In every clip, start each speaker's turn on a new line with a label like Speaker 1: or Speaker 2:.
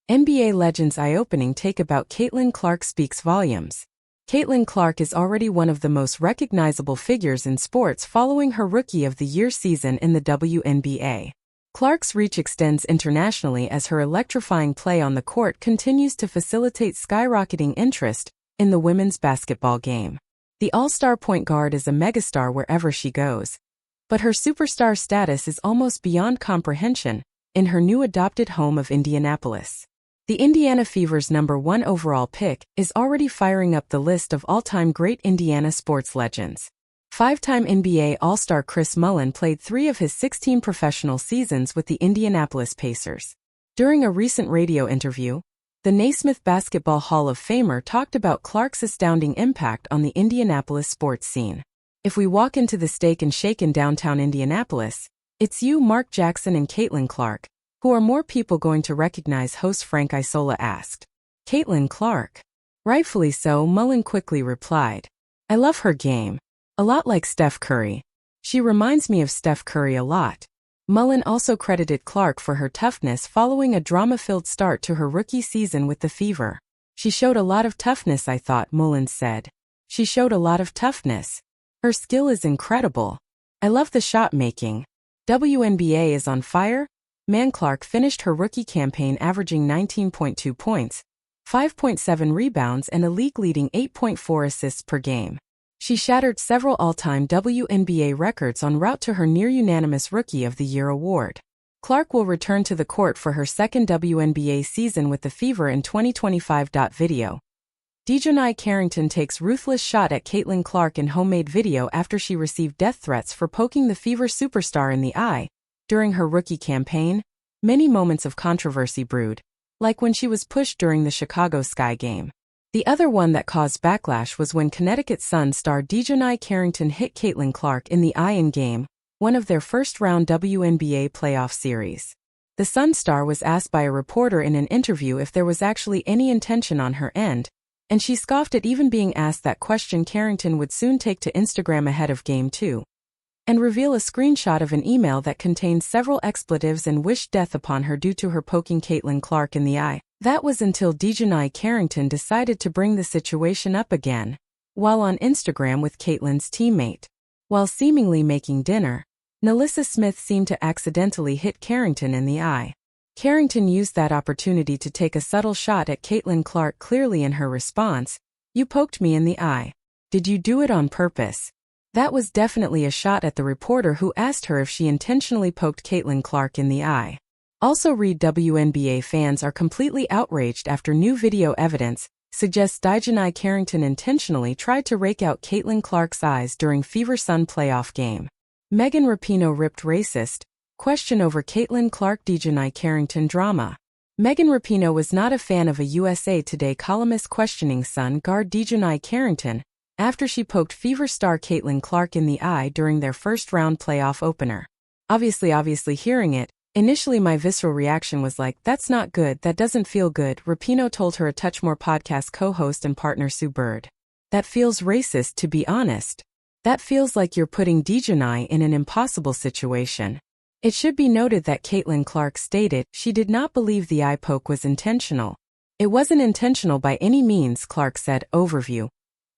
Speaker 1: NBA Legends eye-opening take about Caitlin Clark speaks volumes. Caitlin Clark is already one of the most recognizable figures in sports following her Rookie of the Year season in the WNBA. Clark's reach extends internationally as her electrifying play on the court continues to facilitate skyrocketing interest in the women's basketball game. The all-star point guard is a megastar wherever she goes. But her superstar status is almost beyond comprehension in her new adopted home of Indianapolis. The Indiana Fever's #1 overall pick is already firing up the list of all-time great Indiana sports legends. Five-time NBA All-Star Chris Mullin played 3 of his 16 professional seasons with the Indianapolis Pacers. During a recent radio interview, the Naismith Basketball Hall of Famer talked about Clark's astounding impact on the Indianapolis sports scene. "If we walk into the Steak and Shake in downtown Indianapolis, it's you, Mark Jackson, and Caitlin Clark. Who are more people going to recognize?" host Frank Isola asked. "Caitlin Clark." "Rightfully so," Mullin quickly replied. "I love her game. A lot like Steph Curry. She reminds me of Steph Curry a lot." Mullin also credited Clark for her toughness following a drama-filled start to her rookie season with the Fever. "She showed a lot of toughness, I thought," Mullin said. "She showed a lot of toughness. Her skill is incredible. I love the shot making. WNBA is on fire." Clark finished her rookie campaign averaging 19.2 points, 5.7 rebounds and a league-leading 8.4 assists per game. She shattered several all-time WNBA records en route to her near-unanimous Rookie of the Year award. Clark will return to the court for her second WNBA season with the Fever in 2025. Video. Dejanai Carrington takes ruthless shot at Caitlin Clark in homemade video after she received death threats for poking the Fever superstar in the eye. During her rookie campaign, many moments of controversy brewed, like when she was pushed during the Chicago Sky game. The other one that caused backlash was when Connecticut Sun star Dejanai Carrington hit Caitlin Clark in the eye in Game 1 of their first-round WNBA playoff series. The Sun star was asked by a reporter in an interview if there was actually any intention on her end, and she scoffed at even being asked that question. Carrington would soon take to Instagram ahead of Game 2 and reveal a screenshot of an email that contained several expletives and wished death upon her due to her poking Caitlin Clark in the eye. That was until Dejanai Carrington decided to bring the situation up again, while on Instagram with Caitlin's teammate. While seemingly making dinner, Nalissa Smith seemed to accidentally hit Carrington in the eye. Carrington used that opportunity to take a subtle shot at Caitlin Clark, clearly in her response, "You poked me in the eye. Did you do it on purpose?" That was definitely a shot at the reporter, who asked her if she intentionally poked Caitlin Clark in the eye. Also read, WNBA fans are completely outraged after new video evidence suggests Dejanai Carrington intentionally tried to rake out Caitlin Clark's eyes during Fever Sun playoff game. Megan Rapinoe ripped racist question over Caitlin Clark Dejanai Carrington drama. Megan Rapinoe was not a fan of a USA Today columnist questioning Sun guard Dejanai Carrington after she poked Fever star Caitlin Clark in the eye during their first-round playoff opener. Obviously hearing it, initially my visceral reaction was like, "That's not good, that doesn't feel good," Rapinoe told her A Touch More podcast co-host and partner Sue Bird. "That feels racist, to be honest. That feels like you're putting Dejanai in an impossible situation." It should be noted that Caitlin Clark stated she did not believe the eye poke was intentional. "It wasn't intentional by any means," Clark said. Overview.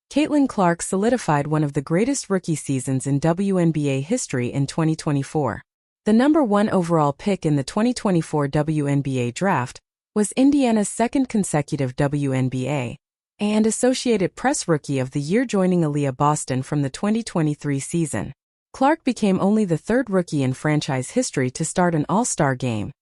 Speaker 1: Caitlin Clark solidified one of the greatest rookie seasons in WNBA history in 2024. The #1 overall pick in the 2024 WNBA draft was Indiana's second consecutive WNBA and Associated Press Rookie of the Year, joining Aaliyah Boston from the 2023 season. Clark became only the third rookie in franchise history to start an All-Star game,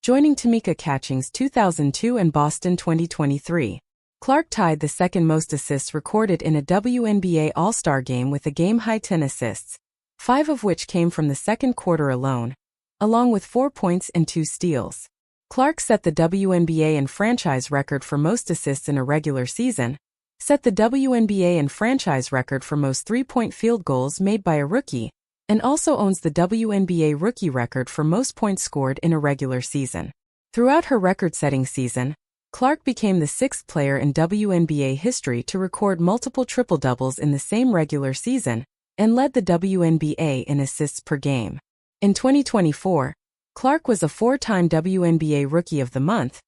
Speaker 1: joining Tamika Catchings 2002 and Boston 2023. Clark tied the second most assists recorded in a WNBA All-Star game with a game-high 10 assists, 5 of which came from the second quarter alone, along with 4 points and 2 steals. Clark set the WNBA and franchise record for most assists in a regular season, set the WNBA and franchise record for most three-point field goals made by a rookie, and also owns the WNBA rookie record for most points scored in a regular season. Throughout her record-setting season, Clark became the 6th player in WNBA history to record multiple triple-doubles in the same regular season, and led the WNBA in assists per game. In 2024, Clark was a 4-time WNBA Rookie of the Month,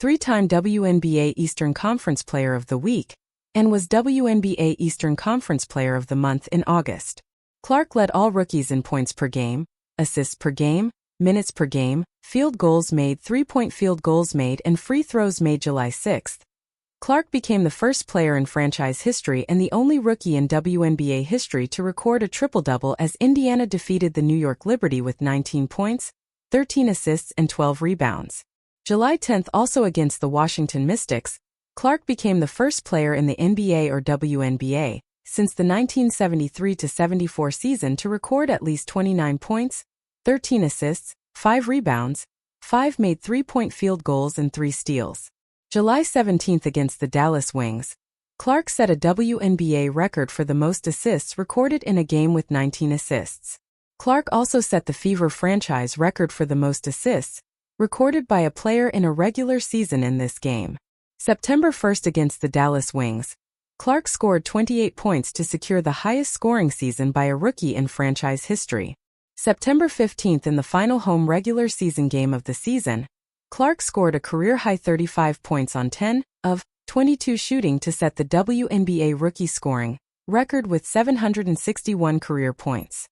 Speaker 1: three-time WNBA Eastern Conference Player of the Week, and was WNBA Eastern Conference Player of the Month in August. Clark led all rookies in points per game, assists per game, minutes per game, field goals made, three-point field goals made, and free throws made. July 6. Clark became the first player in franchise history and the only rookie in WNBA history to record a triple-double as Indiana defeated the New York Liberty with 19 points, 13 assists, and 12 rebounds. July 10, also against the Washington Mystics, Clark became the first player in the NBA or WNBA since the 1973-74 season to record at least 29 points, 13 assists, 5 rebounds, 5 made three-point field goals, and 3 steals. July 17 against the Dallas Wings, Clark set a WNBA record for the most assists recorded in a game with 19 assists. Clark also set the Fever franchise record for the most assists recorded by a player in a regular season in this game. September 1 against the Dallas Wings, Clark scored 28 points to secure the highest scoring season by a rookie in franchise history. September 15 in the final home regular season game of the season, Clark scored a career-high 35 points on 10 of 22 shooting to set the WNBA rookie scoring record with 761 career points.